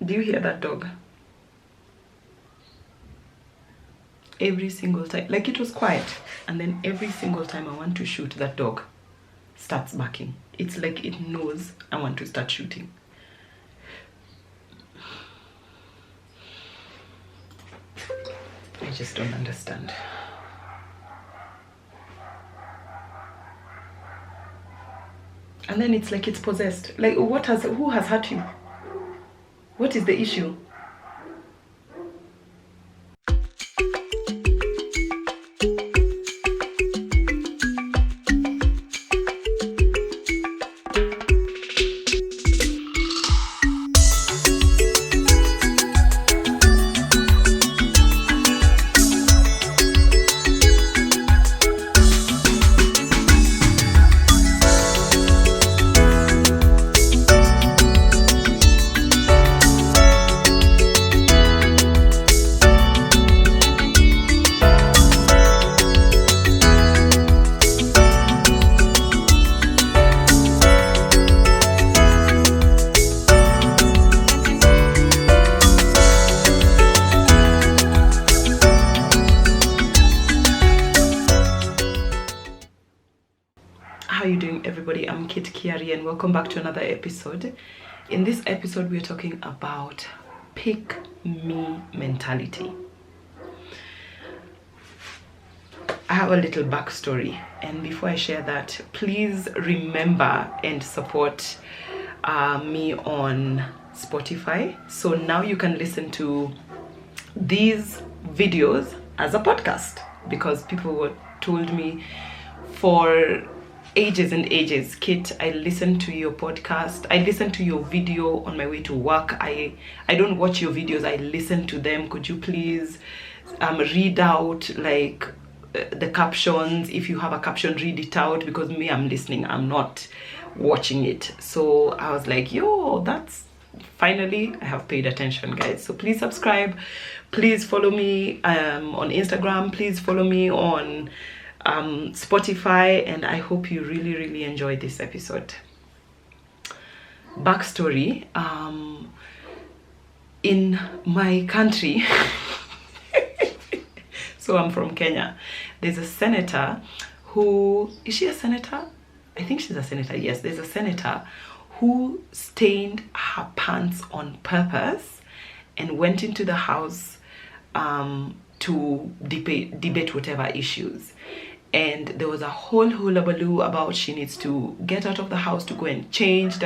Do you hear that dog? Every single time, like it was quiet, and then every single time I want to shoot, that dog starts barking. It's like it knows I want to start shooting. I just don't understand. And then it's like it's possessed. Like, who has hurt you? What is the issue? How are you doing, everybody? I'm Kitt, Kiarie, and welcome back to another episode. In this episode, we're talking about pick me mentality. I have a little backstory, and before I share that, please remember and support me on Spotify. So now you can listen to these videos as a podcast, because people told me for ages and ages, Kitt, I listen to your podcast, I listen to your video on my way to work. I don't watch your videos, I listen to them. Could you please read out like the captions? If you have a caption, read it out, because me, I'm listening, I'm not watching it. So I was like, yo, that's finally I have paid attention, guys. So please subscribe, please follow me on Instagram, please follow me on Spotify, and I hope you really enjoy this episode. Backstory, in my country so I'm from Kenya. There's a senator who, is she a senator? I think she's a senator. Yes, there's a senator who stained her pants on purpose and went into the house to debate whatever issues. And there was a whole hullabaloo about she needs to get out of the house to go and change,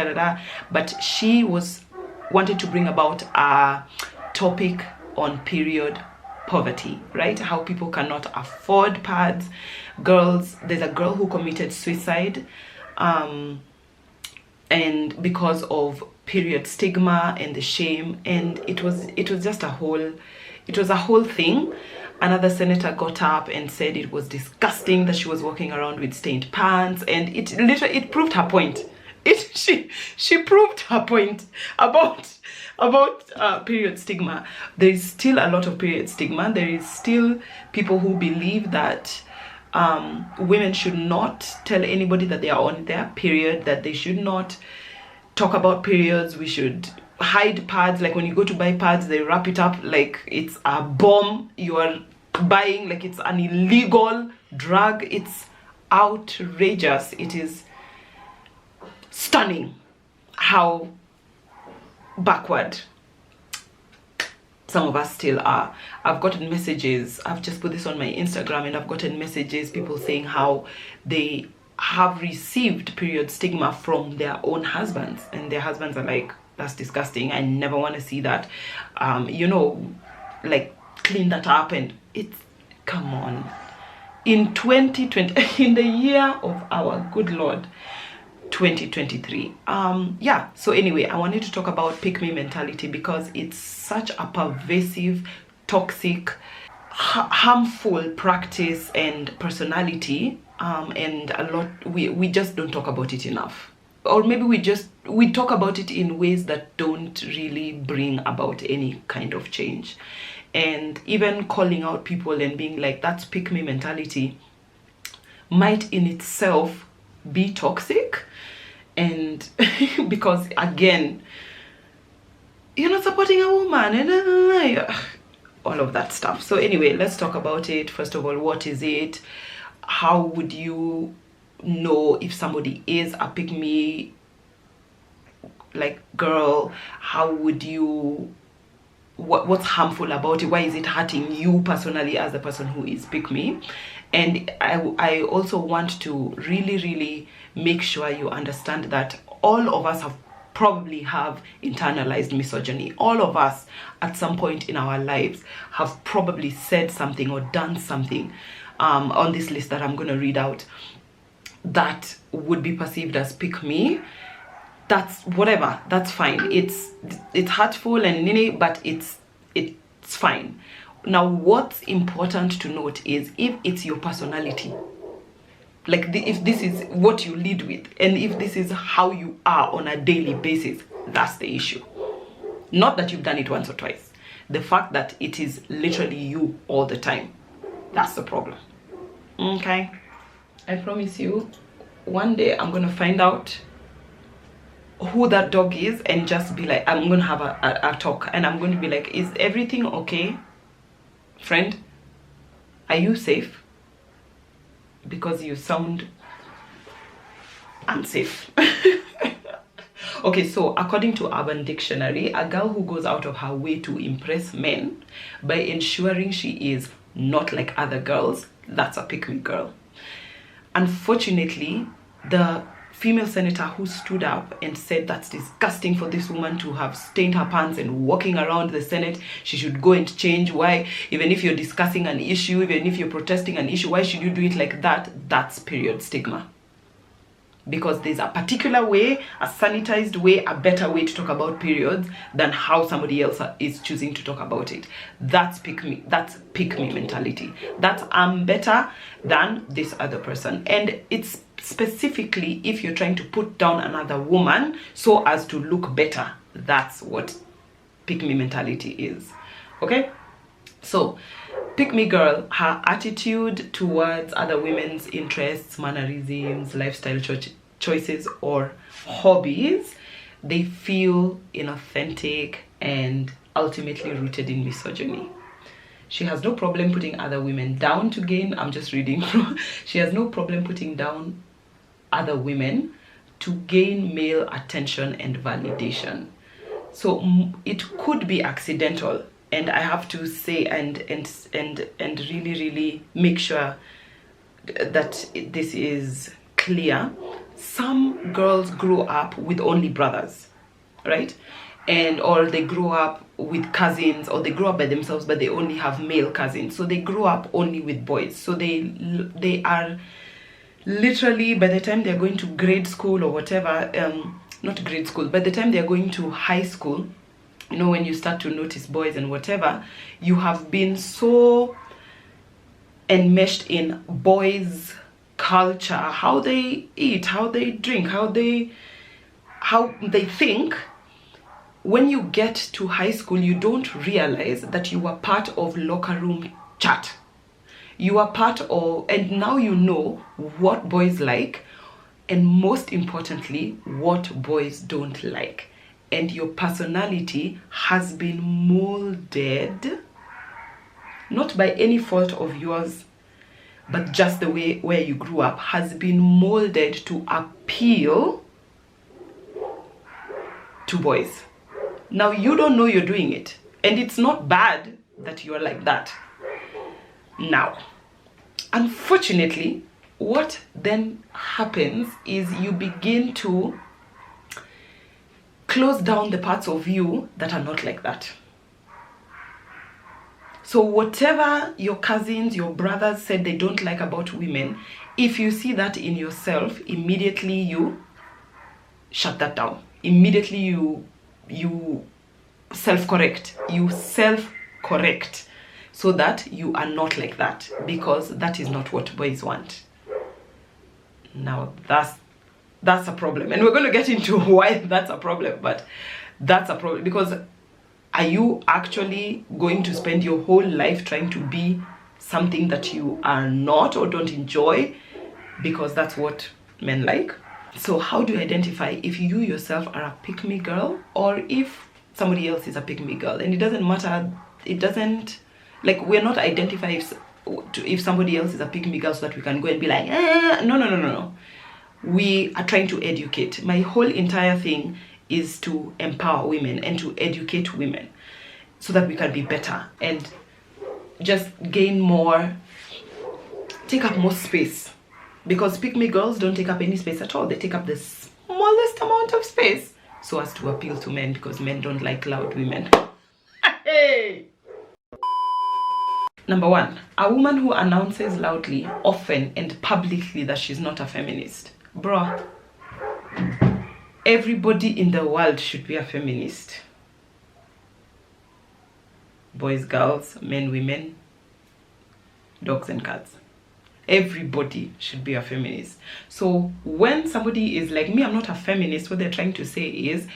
but she wanted to bring about a topic on period poverty, right? How people cannot afford pads. Girls, there's a girl who committed suicide and because of period stigma and the shame, and it was just a whole thing. Another senator got up and said it was disgusting that she was walking around with stained pants, and it proved her point. She proved her point about period stigma. There is still a lot of period stigma. There is still people who believe that women should not tell anybody that they are on their period, that they should not talk about periods. We should hide pads. Like when you go to buy pads, they wrap it up like it's a bomb you are buying, like it's an illegal drug. It's outrageous. It is stunning how backward some of us still are. I've gotten messages, I've just put this on my Instagram, and I've gotten messages, people saying how they have received period stigma from their own husbands, and their husbands are like, that's disgusting, I never want to see that, like clean that up. And it's, come on, in 2020, in the year of our good Lord 2023. So anyway, I wanted to talk about pick me mentality, because it's such a pervasive, toxic, harmful practice and personality, and a lot we just don't talk about it enough. Or maybe we talk about it in ways that don't really bring about any kind of change. And even calling out people and being like, that's pick me mentality, might in itself be toxic. And because again, you're not supporting a woman, and all of that stuff. So anyway, let's talk about it. First of all, what is it? How would you know if somebody is a pick me like girl? How would you, what's harmful about it? Why is it hurting you personally as the person who is pick me? And I also want to really make sure you understand that all of us probably have internalized misogyny. All of us at some point in our lives have probably said something or done something on this list that I'm going to read out that would be perceived as pick me. That's whatever, that's fine. It's hurtful and but it's fine. Now what's important to note is if it's your personality, like if this is what you lead with, and if this is how you are on a daily basis, that's the issue. Not that you've done it once or twice. The fact that it is literally you all the time, that's the problem. Okay, I promise you, one day I'm gonna find out who that dog is and just be like, I'm gonna have a talk, and I'm going to be like, is everything okay, friend? Are you safe? Because you sound unsafe. Okay, so according to Urban Dictionary, a girl who goes out of her way to impress men by ensuring she is not like other girls, that's a pick-me girl. Unfortunately, the female senator who stood up and said that's disgusting for this woman to have stained her pants and walking around the Senate, she should go and change. Why? Even if you're discussing an issue, even if you're protesting an issue, why should you do it like that? That's period stigma. Because there's a particular way, a sanitized way, a better way to talk about periods than how somebody else is choosing to talk about it. That's pick me mentality. That's I'm better than this other person. And it's specifically if you're trying to put down another woman so as to look better. That's what pick me mentality is. Okay? So, pick me girl, her attitude towards other women's interests, mannerisms, lifestyle choices, or hobbies, they feel inauthentic and ultimately rooted in misogyny. She has no problem putting other women down to gain, I'm just reading, she has no problem putting down other women to gain male attention and validation. So it could be accidental. And I have to say and really make sure that this is clear. Some girls grow up with only brothers, right? Or they grow up with cousins, or they grow up by themselves but they only have male cousins. So they grow up only with boys. So they are literally, by the time they're going to grade school or whatever, not grade school, by the time they're going to high school, you know, when you start to notice boys and whatever, you have been so enmeshed in boys' culture, how they eat, how they drink, how they think. When you get to high school, you don't realize that you are part of locker room chat. You are part of, and now you know what boys like, and most importantly, what boys don't like. And your personality has been molded, not by any fault of yours, but just the way where you grew up, has been molded to appeal to boys. Now you don't know you're doing it, and it's not bad that you're like that. Now, unfortunately, what then happens is you begin to close down the parts of you that are not like that. So whatever your cousins, your brothers said they don't like about women, if you see that in yourself, immediately you shut that down. Immediately you self-correct. You self-correct so that you are not like that, because that is not what boys want. Now that's a problem, and we're going to get into why that's a problem, but that's a problem. Because are you actually going to spend your whole life trying to be something that you are not or don't enjoy because that's what men like? So how do you identify if you yourself are a pick-me girl, or if somebody else is a pick me girl, and it doesn't matter. It doesn't, like, we're not identifying if somebody else is a pick me girl so that we can go and be like, no. We are trying to educate. My whole entire thing is to empower women and to educate women so that we can be better and just gain more, take up more space. Because pick me girls don't take up any space at all. They take up the smallest amount of space so as to appeal to men, because men don't like loud women. Hey! Number 1, a woman who announces loudly, often and publicly that she's not a feminist. Bruh, everybody in the world should be a feminist. Boys, girls, men, women, dogs and cats. Everybody should be a feminist. So when somebody is like me, I'm not a feminist, what they're trying to say is,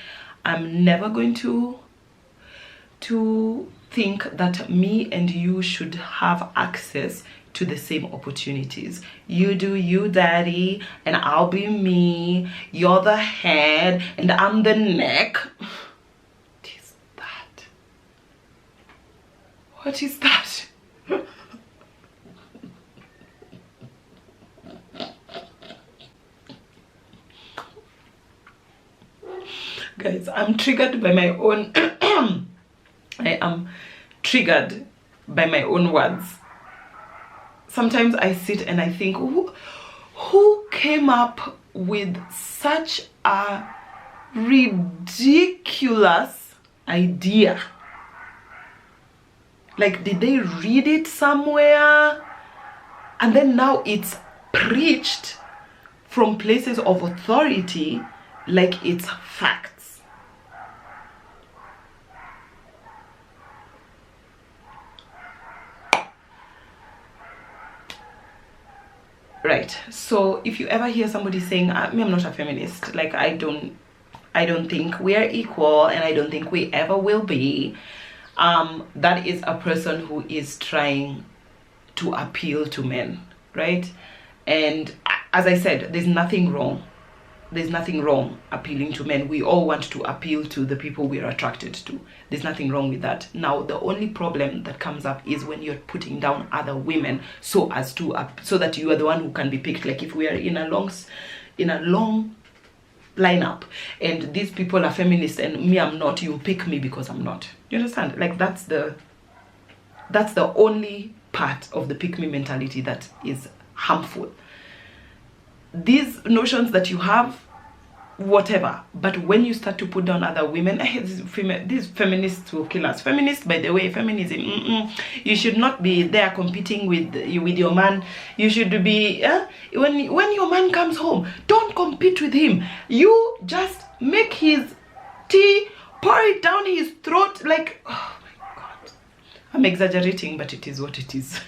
I'm never going to think that me and you should have access to the same opportunities. You do you, daddy, and I'll be me. You're the head and I'm the neck. What is that? What is that? Guys, I'm triggered by my own I am triggered by my own words. Sometimes I sit and I think, who came up with such a ridiculous idea? Like, did they read it somewhere? And then now it's preached from places of authority like it's facts. Right, so if you ever hear somebody saying, me, I'm not a feminist, like, I don't think we are equal and I don't think we ever will be, that is a person who is trying to appeal to men, right? And as I said, there's nothing wrong appealing to men. We all want to appeal to the people we're attracted to. There's nothing wrong with that. Now, the only problem that comes up is when you're putting down other women so that you are the one who can be picked. Like, if we are in a long lineup and these people are feminists and me, I'm not, you pick me because I'm not. You understand? Like, that's the only part of the pick me mentality that is harmful. These notions that you have, whatever, but when you start to put down other women, these feminists will kill us. Feminists, by the way, feminism, you should not be there competing with your man. You should be, when your man comes home, don't compete with him. You just make his tea, pour it down his throat, like, oh my God. I'm exaggerating, but it is what it is.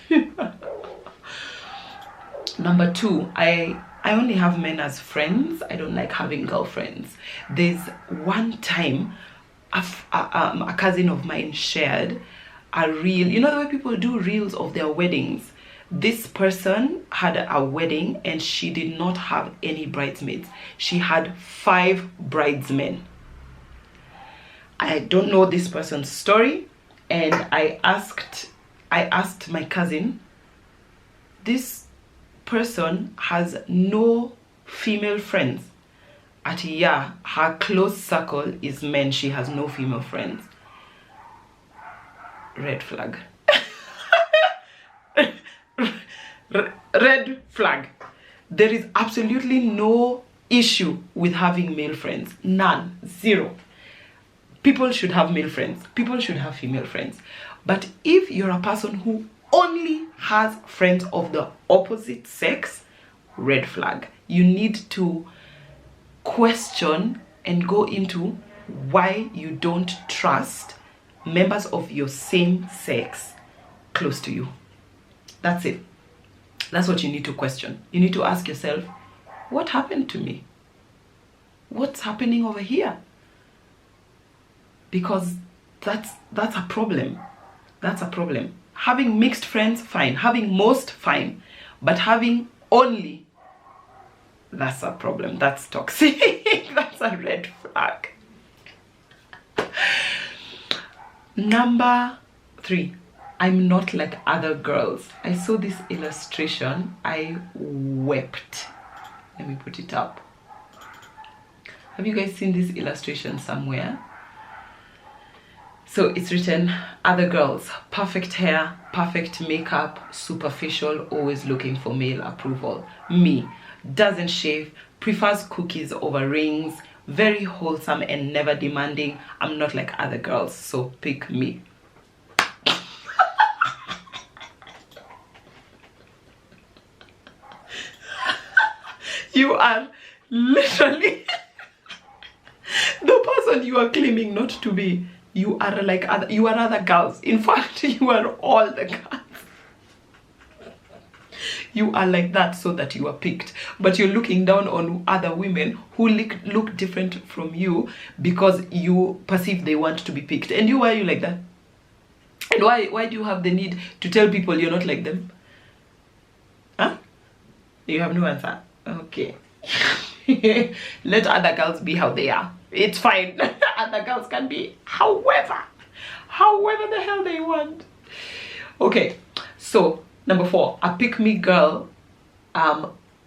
Number 2, I only have men as friends. I don't like having girlfriends. There's one time a cousin of mine shared a reel. You know the way people do reels of their weddings? This person had a wedding and she did not have any bridesmaids. She had 5 bridesmen. I don't know this person's story, and I asked my cousin, this person has no female friends. Her close circle is men. She has no female friends. Red flag. Red flag. There is absolutely no issue with having male friends. None. Zero. People should have male friends. People should have female friends. But if you're a person who only has friends of the opposite sex, red flag. You need to question and go into why you don't trust members of your same sex close to you. That's it. That's what you need to question. You need to ask yourself, what happened to me? What's happening over here? Because that's a problem. That's a problem. Having mixed friends, fine. Having most, fine. But having only, that's a problem. That's toxic. That's a red flag. Number 3, I'm not like other girls. I saw this illustration, I wept. Let me put it up. Have you guys seen this illustration somewhere? So it's written, other girls, perfect hair, perfect makeup, superficial, always looking for male approval. Me, doesn't shave, prefers cookies over rings, very wholesome and never demanding. I'm not like other girls, so pick me. You are literally the person you are claiming not to be. You are like other girls. In fact, you are all the girls. You are like that so that you are picked, but you're looking down on other women who look different from you because you perceive they want to be picked. And why are you like that? And why do you have the need to tell people you're not like them? Huh? You have no answer. Okay. Let other girls be how they are. It's fine. Other girls can be however the hell they want. Okay, so number 4, a pick-me girl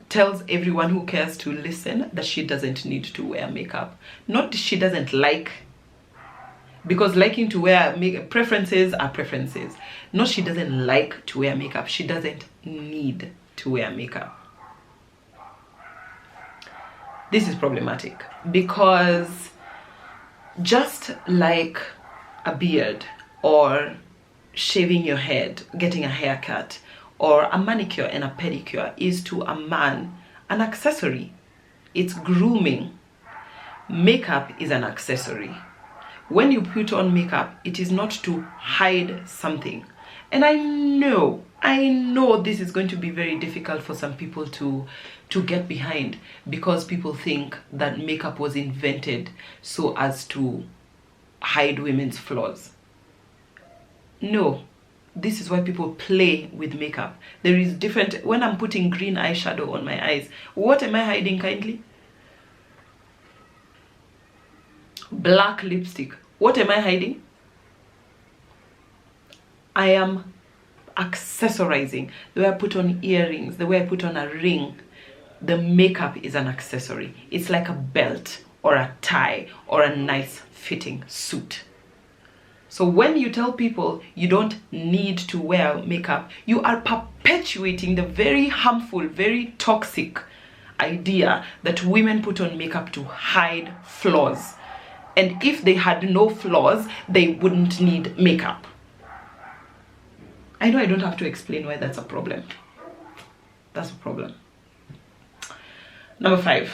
tells everyone who cares to listen that she doesn't need to wear makeup. Not she doesn't like, because liking to wear makeup, preferences are preferences. Not she doesn't like to wear makeup, she doesn't need to wear makeup. This is problematic because just like a beard or shaving your head, getting a haircut, or a manicure and a pedicure is to a man an accessory. It's grooming. Makeup is an accessory. When you put on makeup, it is not to hide something. And I know this is going to be very difficult for some people to get behind, because people think that makeup was invented so as to hide women's flaws. No, this is why people play with makeup. There is different. When I'm putting green eyeshadow on my eyes, what am I hiding kindly? Black lipstick, what am I hiding? I am accessorizing. The way I put on earrings, the way I put on a ring, the makeup is an accessory. It's like a belt or a tie or a nice fitting suit. So when you tell people you don't need to wear makeup, you are perpetuating the very harmful, very toxic idea that women put on makeup to hide flaws. And if they had no flaws, they wouldn't need makeup. I know I don't have to explain why that's a problem. That's a problem. Number 5.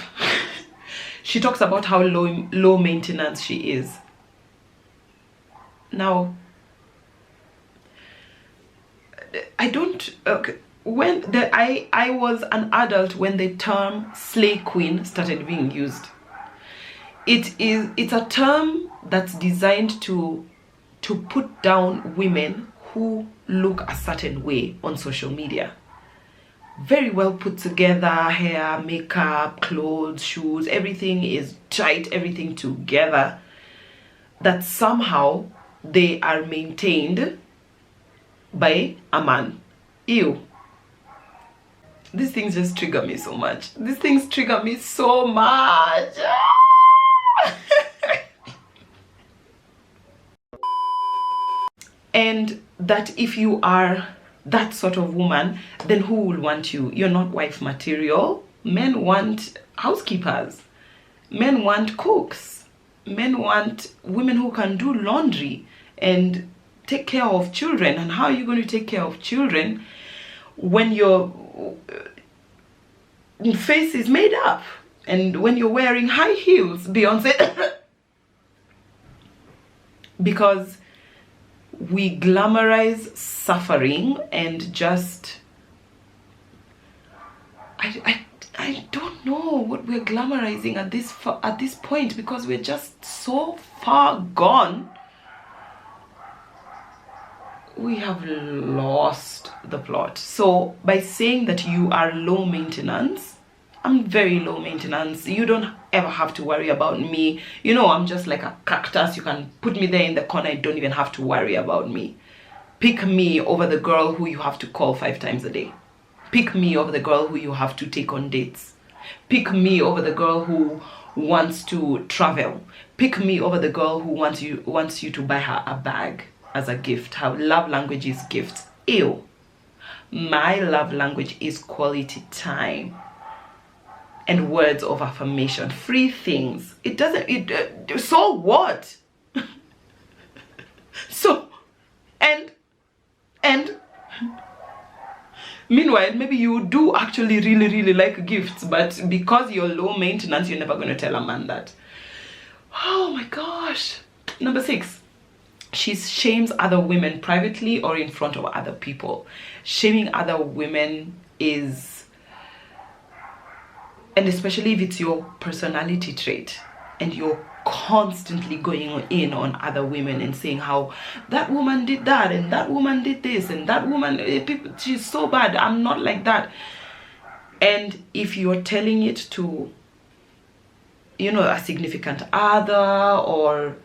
She talks about how low maintenance she is. Now, I don't. Okay, I was an adult when the term slay queen started being used. It's a term that's designed to put down women who look a certain way on social media. Very well put together, hair, makeup, clothes, shoes, everything is tight, everything together, that somehow they are maintained by a man. Ew. These things just trigger me so much. These things trigger me so much. And that if you are that sort of woman, then who will want you? You're not wife material. Men want housekeepers. Men want cooks. Men want women who can do laundry and take care of children. And how are you going to take care of children when your face is made up and when you're wearing high heels, Beyonce? Because we glamorize suffering and just I don't know what we're glamorizing at this point, because we're just so far gone. We have lost the plot. So by saying that you are low maintenance, I'm very low maintenance. You don't ever have to worry about me. You know, I'm just like a cactus. You can put me there in the corner. You don't even have to worry about me. Pick me over the girl who you have to call 5 times a day. Pick me over the girl who you have to take on dates. Pick me over the girl who wants to travel. Pick me over the girl who wants you to buy her a bag as a gift. Her love language is gifts. Ew. My love language is quality time and words of affirmation. Free things. It doesn't, so what? So, and meanwhile, maybe you do actually really like gifts, but because you're low maintenance, you're never going to tell a man that. Oh my gosh. Number 6. She shames other women privately or in front of other people. Shaming other women is, and especially if it's your personality trait and you're constantly going in on other women and saying how that woman did that and that woman did this and that woman, she's so bad, I'm not like that. And if you're telling it to, you know, a significant other or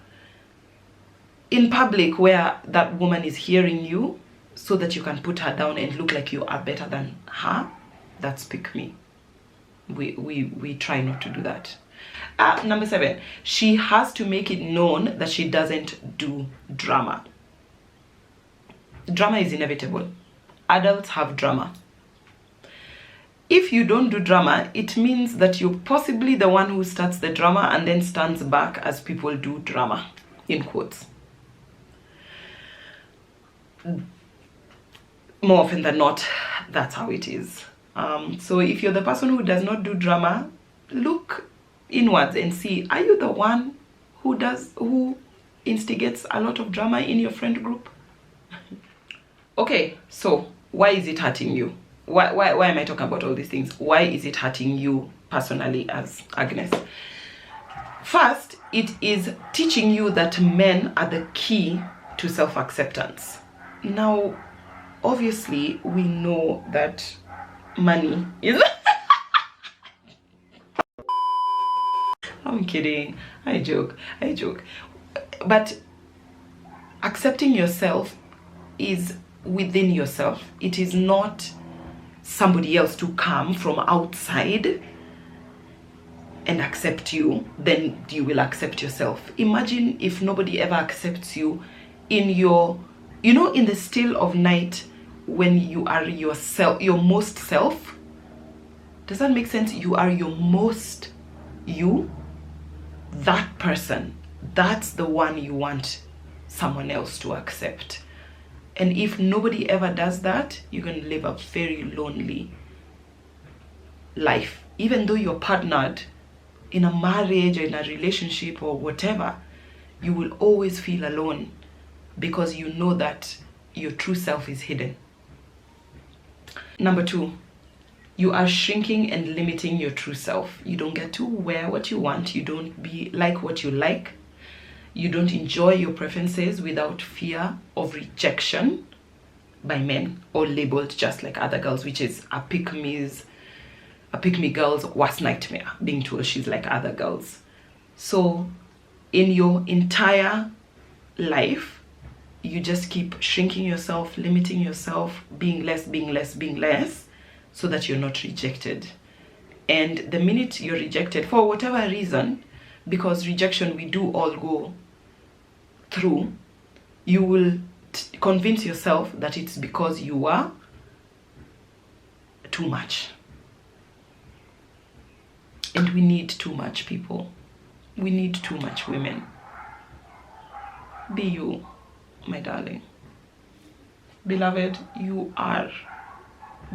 in public where that woman is hearing you so that you can put her down and look like you are better than her, that's pick me. We try not to do that. Number 7, she has to make it known that she doesn't do drama. Drama is inevitable. Adults have drama. If you don't do drama, it means that you're possibly the one who starts the drama and then stands back as people do drama, in quotes. More often than not, that's how it is. So if you're the person who does not do drama, look inwards and see, are you the one who instigates a lot of drama in your friend group? Okay, so why is it hurting you? Why am I talking about all these things? Why is it hurting you personally as Agnes? First, it is teaching you that men are the key to self-acceptance. Now, obviously, we know that money is... I'm kidding. I joke. But accepting yourself is within yourself. It is not somebody else to come from outside and accept you, then you will accept yourself. Imagine if nobody ever accepts you in your, you know, in the still of night when you are yourself, your most self. Does that make sense? You are your most you. That person, that's the one you want someone else to accept. And if nobody ever does that, you're going to live a very lonely life. Even though you're partnered in a marriage or in a relationship or whatever, you will always feel alone because you know that your true self is hidden. Number 2, you are shrinking and limiting your true self. You don't get to wear what you want. You don't be like what you like. You don't enjoy your preferences without fear of rejection by men or labeled just like other girls, which is a pick-me girl's worst nightmare, being told she's like other girls. So in your entire life, you just keep shrinking yourself, limiting yourself, being less, so that you're not rejected. And the minute you're rejected for whatever reason, because rejection we do all go through, you will convince yourself that it's because you are too much. And we need too much, people. We need too much women. Be you, my darling. Beloved, you are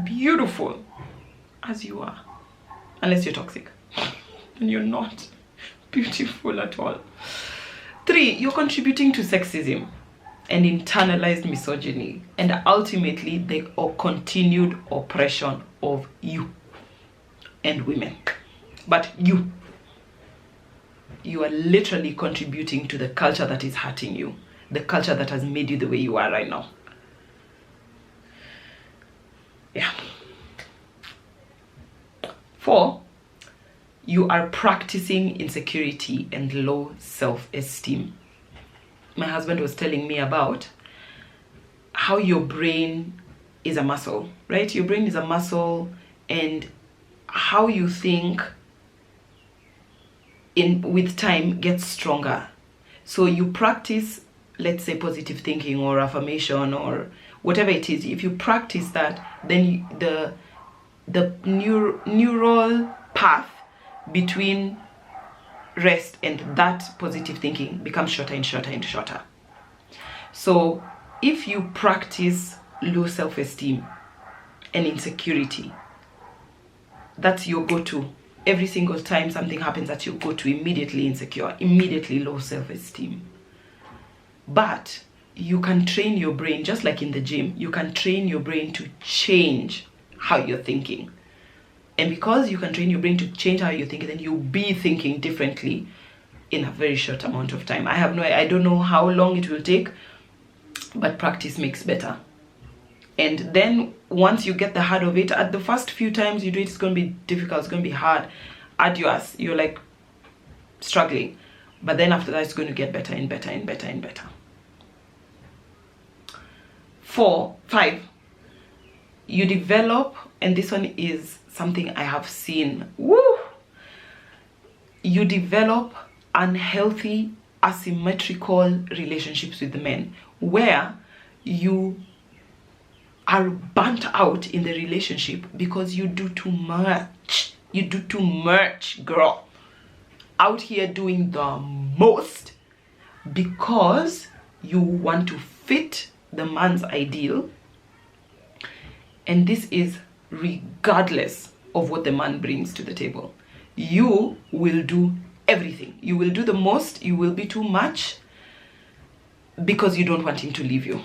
beautiful as you are. Unless you're toxic. And you're not beautiful at all. 3, you're contributing to sexism and internalized misogyny and ultimately the continued oppression of you and women. But you are literally contributing to the culture that is hurting you, the culture that has made you the way you are right now. Yeah. 4, you are practicing insecurity and low self-esteem. My husband was telling me about how your brain is a muscle, right? Your brain is a muscle, and how you think with time gets stronger. So you practice, let's say, positive thinking or affirmation or whatever it is. If you practice that, then the neural path between rest and that positive thinking becomes shorter and shorter and shorter. So if you practice low self-esteem and insecurity, that's your go-to. Every single time something happens, that's your go-to. Immediately insecure, immediately low self-esteem. But you can train your brain, just like in the gym, you can train your brain to change how you're thinking. And because you can train your brain to change how you're thinking, then you'll be thinking differently in a very short amount of time. I don't know how long it will take, but practice makes better. And then once you get the hard of it, at the first few times you do it, it's going to be difficult, it's going to be hard, arduous, you're like struggling. But then after that, it's going to get better and better and better and better. 5, you develop, and this one is something I have seen, you develop unhealthy asymmetrical relationships with the men, where you are burnt out in the relationship because you do too much. You do too much, girl. Out here doing the most because you want to fit the man's ideal. And this is regardless of what the man brings to the table. You will do everything. You will do the most. You will be too much because you don't want him to leave you.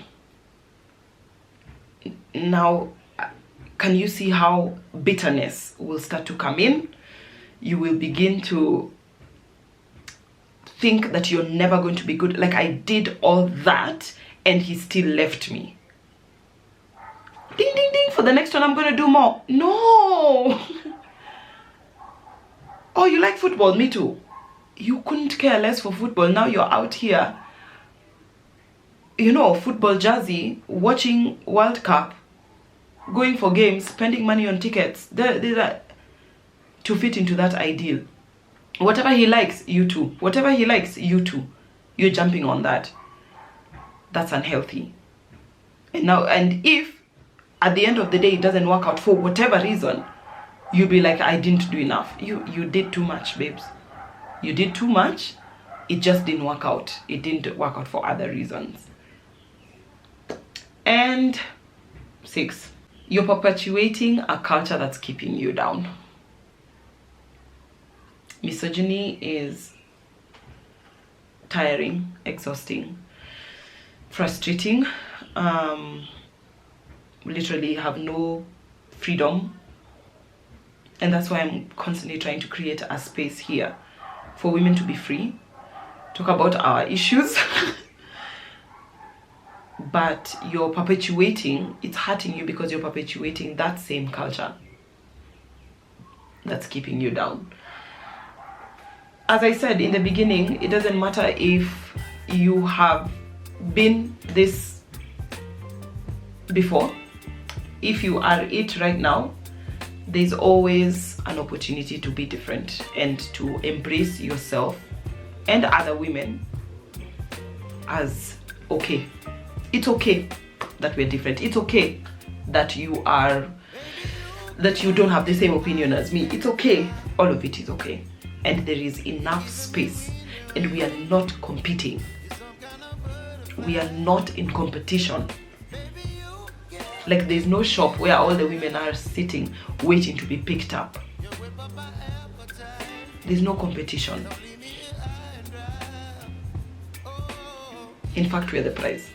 Now, can you see how bitterness will start to come in? You will begin to think that you're never going to be good. Like, I did all that and he still left me. Ding, ding, ding. For the next one, I'm going to do more. No. Oh, you like football? Me too. You couldn't care less for football. Now you're out here, you know, football jersey, watching World Cup, going for games, spending money on tickets, to fit into that ideal. Whatever he likes, you too. Whatever he likes, you too. You're jumping on that. That's unhealthy. And if at the end of the day it doesn't work out for whatever reason, you'll be like, I didn't do enough. You did too much, babes. You did too much. It just didn't work out. It didn't work out for other reasons. And 6, you're perpetuating a culture that's keeping you down. Misogyny is tiring, exhausting, frustrating. Literally have no freedom. And that's why I'm constantly trying to create a space here for women to be free, talk about our issues. But you're perpetuating, it's hurting you because you're perpetuating that same culture that's keeping you down. As I said in the beginning, it doesn't matter if you have been this before. If you are it right now, there's always an opportunity to be different and to embrace yourself and other women as okay. It's okay that we're different. It's okay that you don't have the same opinion as me. It's okay. All of it is okay. And there is enough space. And we are not competing. We are not in competition. Like, there's no shop where all the women are sitting waiting to be picked up. There's no competition. In fact, we're the prize.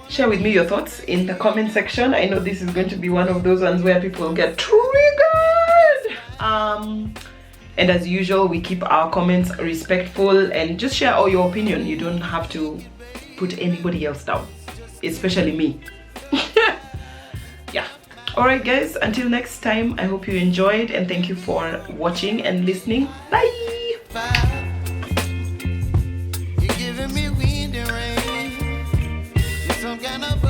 Share with me your thoughts in the comment section. I know this is going to be one of those ones where people get triggered. And as usual, we keep our comments respectful and just share all your opinion. You don't have to put anybody else down, especially me. Yeah. Alright guys, until next time, I hope you enjoyed and thank you for watching and listening. Bye. You're giving me wind and rain. You're some kind of